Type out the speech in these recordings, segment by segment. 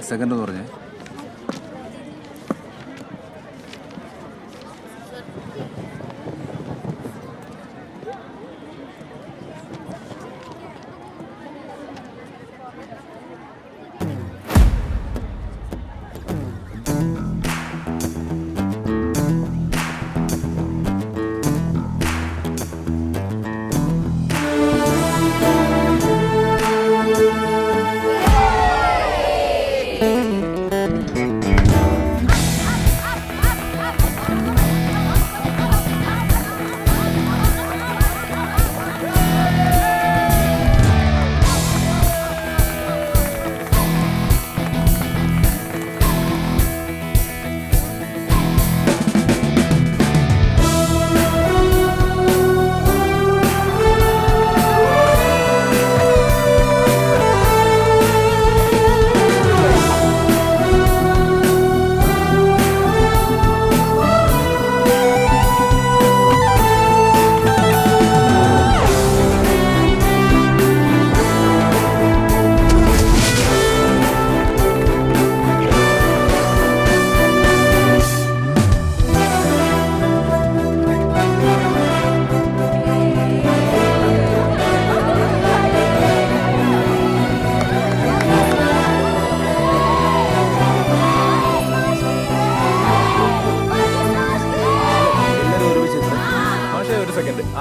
Second എന്ന് പറഞ്ഞേ.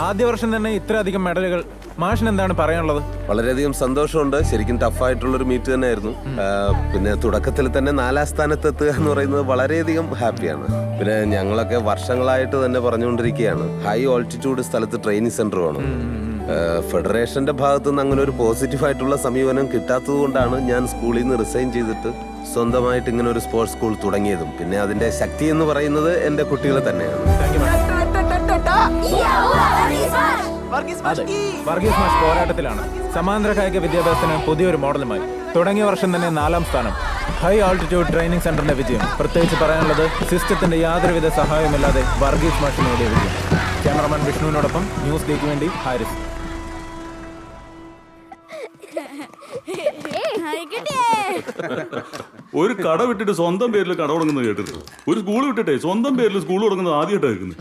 ആദ്യ വർഷം തന്നെ ഇത്രയധികം മെഡലുകൾ, മാഷിന് എന്താണ് പറയാനുള്ളത്? വളരെയധികം സന്തോഷമുണ്ട്. ശരിക്കും ടഫായിട്ടുള്ളൊരു മീറ്റ് തന്നെയായിരുന്നു. പിന്നെ തുടക്കത്തിൽ തന്നെ 4ാം സ്ഥാനത്ത് എത്തുക എന്ന് പറയുന്നത് വളരെയധികം ഹാപ്പിയാണ്. പിന്നെ ഞങ്ങളൊക്കെ വർഷങ്ങളായിട്ട് തന്നെ പറഞ്ഞുകൊണ്ടിരിക്കുകയാണ്, ഹൈ ഓൾട്ടിറ്റ്യൂഡ് സ്ഥലത്ത് ട്രെയിനിങ് സെന്റർ വേണം. ഫെഡറേഷന്റെ ഭാഗത്തു നിന്ന് അങ്ങനെ ഒരു പോസിറ്റീവായിട്ടുള്ള സമീപനം കിട്ടാത്തത് കൊണ്ടാണ് ഞാൻ സ്കൂളിൽ നിന്ന് റിസൈൻ ചെയ്തിട്ട് സ്വന്തമായിട്ട് ഇങ്ങനെ ഒരു സ്പോർട്സ് സ്കൂൾ തുടങ്ങിയതും. പിന്നെ അതിന്റെ ശക്തി എന്ന് പറയുന്നത് എന്റെ കുട്ടികൾ തന്നെയാണ്. വർഗീസ് മാഷ് പോരാട്ടത്തിലാണ്. സമാന്തര കായിക വിദ്യാഭ്യാസത്തിന് പുതിയൊരു മോഡലുമായി. തുടങ്ങിയ വർഷം തന്നെ 4ാം സ്ഥാനം. ഹൈ ആൾട്ടിറ്റ്യൂഡ് ട്രെയിനിങ് സെന്ററിന്റെ വിജയം. പ്രത്യേകിച്ച് പറയാനുള്ളത്, സിസ്റ്റത്തിന്റെ യാതൊരുവിധ സഹായവുമില്ലാതെ വർഗീസ് മാഷ് നേടിയ വിജയം. ക്യാമറമാൻ വിഷ്ണുവിനോടൊപ്പം ന്യൂസ് ഡേക്ക് വേണ്ടി ഹാരിസ്. ഒരു കട വിട്ടിട്ട് സ്വന്തം പേരിൽ കട തുടങ്ങുന്നത് കേട്ടിട്ട്, ഒരു സ്കൂൾ വിട്ടിട്ടേ സ്വന്തം പേരിൽ സ്കൂൾ തുടങ്ങുന്നത് ആദ്യമായിട്ടായിരുന്നു.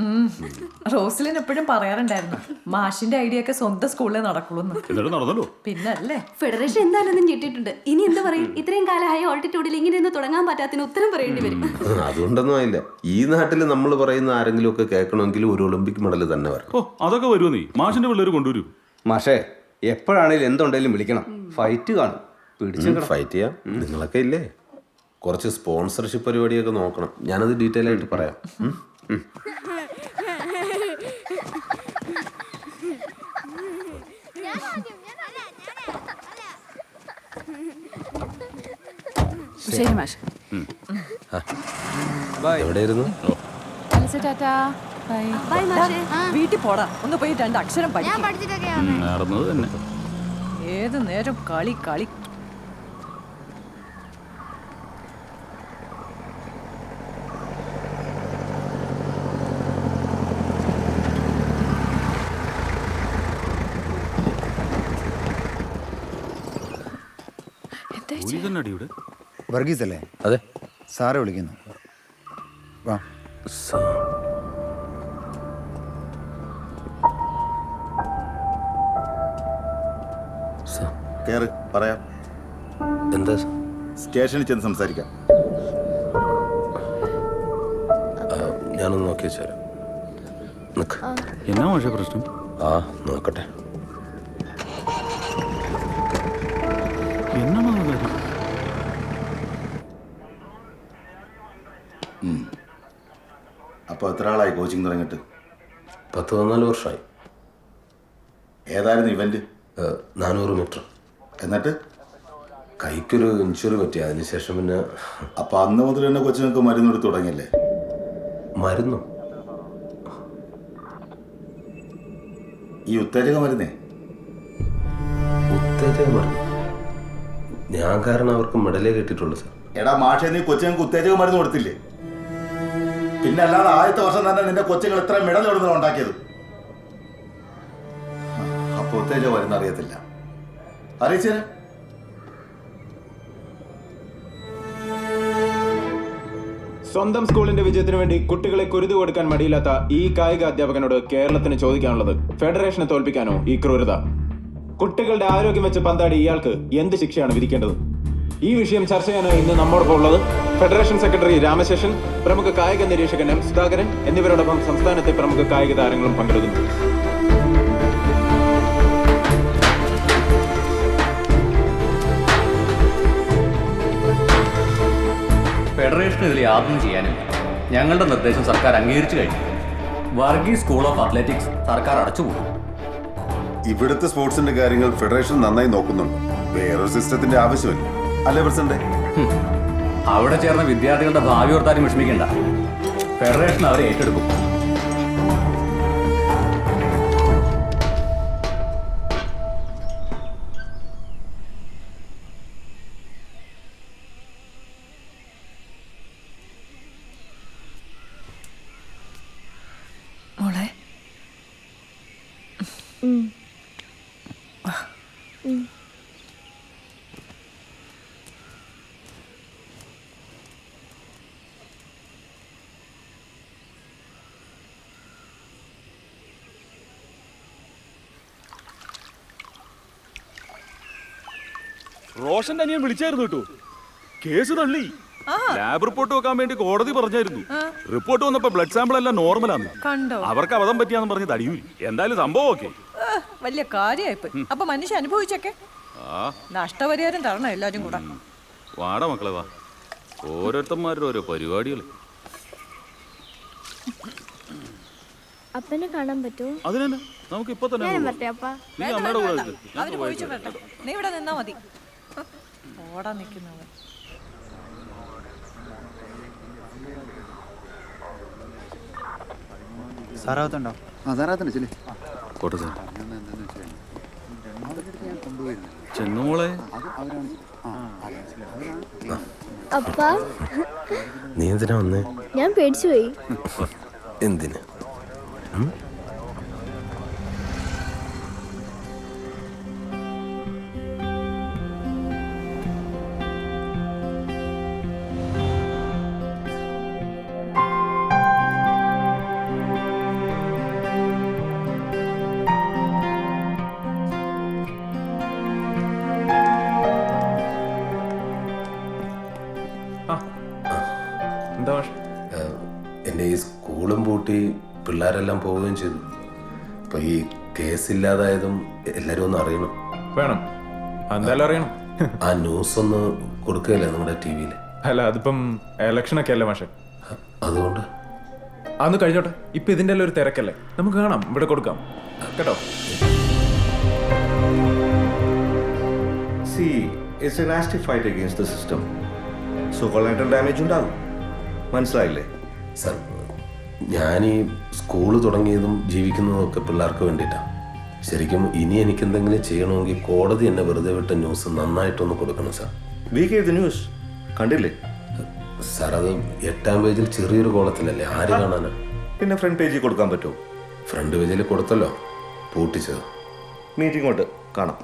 റോസ്ലിൻ എപ്പോഴും പറയാറുണ്ടായിരുന്നു, മാഷിന്റെ ഐഡിയ ഒക്കെ സ്വന്തം സ്കൂളിൽ നടക്കുള്ളൂ. എന്നിട്ട് നടന്നല്ലോ. പിന്നല്ലേ. ഫെഡറേഷൻ എന്തായാലും ഞെട്ടിയിട്ടുണ്ട്. ഇനി എന്താ പറയും? ഇത്രയും കാലം ഹൈ ഓൾട്ടിറ്റ്യൂഡിൽ ഇങ്ങനെയൊന്നും തുടങ്ങാൻ പറ്റാത്തതിന് ഉത്തരം പറയേണ്ടി വരും. അതുകൊണ്ടൊന്നും ആയില്ല. ഈ നാട്ടിൽ നമ്മൾ പറയുന്ന ആരെങ്കിലും ഒക്കെ കേൾക്കണമെങ്കിൽ ഒരു ഒളിമ്പിക് മെഡൽ തന്നെ വരും. ഓ, അതൊക്കെ വരുമോ? നീ മാഷിന്റെ പിള്ളേർ കൊണ്ടുവരും. മാഷേ, എപ്പോഴാണേലും എന്തുണ്ടെങ്കിലും വിളിക്കണം. ഫൈറ്റ് കാണും. ഫൈറ്റ് ചെയ്യാം. നിങ്ങളൊക്കെ ഇല്ലേ, കുറച്ച് സ്പോൺസർഷിപ്പ് പരിപാടിയൊക്കെ നോക്കണം. ഞാനത് ഡീറ്റെയിൽ ആയിട്ട് പറയാം. ശരി മാഷ്. എവിടെയായിരുന്നു? വീട്ടിൽ പോടാ, ഒന്ന് പോയി 2 അക്ഷരം പഠിക്കും. നടന്നത് തന്നെ. ഏത് നേരം കളി കളി. വർഗീസ് അല്ലേ? അതെ, സാറെ വിളിക്കുന്നു. വാ. കേറ്, പറയാം. എന്താ? സ്റ്റേഷനിൽ ചെന്ന് സംസാരിക്കാം. ഞാനൊന്ന് നോക്കി വെച്ചാലും. എന്നാ മാഷേ പ്രശ്നം? നോക്കട്ടെ. അപ്പോൾ എത്ര ആളായി കോച്ചിങ് തുടങ്ങിയിട്ട്? 14 വർഷമായി. ഏതായിരുന്നു ഇവന്റ്? 400 മീറ്റർ. എന്നിട്ട് കൈക്കൊരു ഇഞ്ചുറി പറ്റി. അതിനുശേഷം പിന്നെ അപ്പൊ അന്ന് മുതൽ തന്നെ കൊച്ചുങ്ങൾക്ക് മരുന്നെടുത്ത് തുടങ്ങിയല്ലേ? മരുന്നു? ഈ ഉത്തേജക മരുന്നേ? ഉത്തേജക മരുന്ന്? ഞാൻ കാരണം അവർക്ക് മെഡലേ കിട്ടിയിട്ടുള്ളൂ സാർ. എടാ മാഷെ, നീ കൊച്ചുങ്ങൾക്ക് ഉത്തേജക മരുന്ന് കൊടുത്തില്ലേ? പിന്നെ അല്ലാതെ ആദ്യത്തെ വർഷം തന്നെ നിന്റെ കൊച്ചുങ്ങൾ എത്ര മെഡൽ എവിടെ നിന്നാണ് ഉണ്ടാക്കിയത്? അപ്പൊ ഉത്തേജക മരുന്ന് അറിയത്തില്ല. അറിയിച്ചേ സ്വന്തം സ്കൂളിന്റെ വിജയത്തിന് വേണ്ടി കുട്ടികളെ കുരുതി കൊടുക്കാൻ മടിയില്ലാത്ത ഈ കായിക അധ്യാപകനോട് കേരളത്തിന് ചോദിക്കാനുള്ളത് ഫെഡറേഷനെ തോൽപ്പിക്കാനോ ഈ ക്രൂരത? കുട്ടികളുടെ ആരോഗ്യം വെച്ച് പന്താടി ഇയാൾക്ക് എന്ത് ശിക്ഷയാണ് വിധിക്കേണ്ടത്? ഈ വിഷയം ചർച്ച ചെയ്യാനായി ഇന്ന് നമ്മോടൊപ്പം ഉള്ളത് ഫെഡറേഷൻ സെക്രട്ടറി രാമശേഷൻ, പ്രമുഖ കായിക നിരീക്ഷകൻ എം സുധാകരൻ എന്നിവരോടൊപ്പം സംസ്ഥാനത്തെ പ്രമുഖ കായിക താരങ്ങളും പങ്കെടുക്കുന്നു. ഫെഡറേഷന് ഇതിൽ യാതൊന്നും ചെയ്യാനില്ല. ഞങ്ങളുടെ നിർദ്ദേശം സർക്കാർ അംഗീകരിച്ചു കഴിഞ്ഞു. വർഗീസ് സ്കൂൾ ഓഫ് അത്ലറ്റിക്സ് സർക്കാർ അടച്ചുപോകും. ഇവിടുത്തെ സ്പോർട്സിന്റെ കാര്യങ്ങൾ ഫെഡറേഷൻ നന്നായി നോക്കുന്നുണ്ട്. വേറൊരു സിസ്റ്റത്തിന്റെ ആവശ്യമില്ല, അല്ലേ പ്രസിഡന്റ്? അവിടെ ചേർന്ന വിദ്യാർത്ഥികളുടെ ഭാവി ഓർത്താരും വിഷമിക്കേണ്ട. ഫെഡറേഷൻ അവരെ ഏറ്റെടുക്കും. മോളെ റോഷന്റെ അനിയൻ വിളിച്ചായിരുന്നു കേട്ടോ. കേസ് തള്ളി. ലാബ് റിപ്പോർട്ട് വെക്കാൻ വേണ്ടി കോടതി പറഞ്ഞായിരുന്നു. റിപ്പോർട്ട് വന്നപ്പോ ബ്ലഡ് സാമ്പിൾ എല്ലാം നോർമലാണ്. കണ്ടോ? അവർക്ക് അബദ്ധം പറ്റിയാന്ന് പറഞ്ഞ് തടിയൂരി. എന്തായാലും സംഭവം ഓക്കെ. വലിയ കാര്യമായിപ്പോയി. അപ്പൊ മനുഷ്യ അനുഭവിച്ചൊക്കെ നഷ്ടപരിഹാരം തരണം എല്ലാരും കൂടെ. വാടാ മക്കളെ വാ. ഓരോരുത്തന്മാരുടെ ഓരോ പരിപാടികൾ. അപ്പനെ കാണാൻ പറ്റുമോ? അതിനെന്നെ നമുക്ക് ഇപ്പൊ തന്നെ നീ അമ്മയുടെ കൂടെ നിൽക്ക്. ഞാൻ അവര് പോയിച്ചു വരട്ടെ. നീ ഇവിടെ നിന്നാ മതി. ഓടാൻ നിൽക്കുന്നവൻ. സാറാകത്തുണ്ടോ? ആ സാറാകത്തുണ്ട് ചെല്ലേ. പോട്ടെ സാർ. ചെന്നുമോളെ അപ്പ നീ എന്തിനാ വന്നേ? ഞാൻ പേടിച്ചു പോയി. എന്തിന്? എന്താ ഭാഷ? എൻ്റെ ഈ സ്കൂളും പൂട്ടി പിള്ളേരെല്ലാം പോവുകയും ചെയ്തു. അപ്പൊ ഈ കേസില്ലാതായതും എല്ലാരും ഒന്ന് അറിയണം. വേണം, എന്തായാലും അറിയണം. ആ ന്യൂസ് ഒന്ന് കൊടുക്കുകയല്ലേ നമ്മുടെ TV-യിൽ? അല്ല, അതിപ്പം ഇലക്ഷനൊക്കെ അല്ലേ മാഷെ, അതുകൊണ്ട് അന്ന് കഴിഞ്ഞോട്ടെ. ഇപ്പൊ ഇതിന്റെ എല്ലാം ഒരു തിരക്കല്ലേ, നമുക്ക് കാണാം, ഇവിടെ കൊടുക്കാം കേട്ടോ. See, it's a nasty fight against the system. So collateral damage ഉണ്ടാകും. മനസ്സിലായില്ലേ? സർ, ഞാൻ ഈ സ്കൂള് തുടങ്ങിയതും ജീവിക്കുന്നതും ഒക്കെ പിള്ളേർക്ക് വേണ്ടിയിട്ടാണ്. ശരിക്കും ഇനി എനിക്ക് എന്തെങ്കിലും ചെയ്യണമെങ്കിൽ കോടതി എന്നെ വെറുതെ വിട്ട ന്യൂസ് നന്നായിട്ടൊന്ന് കൊടുക്കണം സാർ. വീക്ക് ന്യൂസ് കണ്ടില്ലേ? സാർ, അത് 8ാം പേജിൽ ചെറിയൊരു കോളത്തിലല്ലേ, ആര് കാണാനാ? പിന്നെ ഫ്രണ്ട് പേജിൽ കൊടുക്കാൻ പറ്റുമോ? ഫ്രണ്ട് പേജിൽ കൊടുത്തല്ലോ, പൂട്ടിച്ചത്. മീറ്റിംഗ് കൊണ്ട് കാണാം.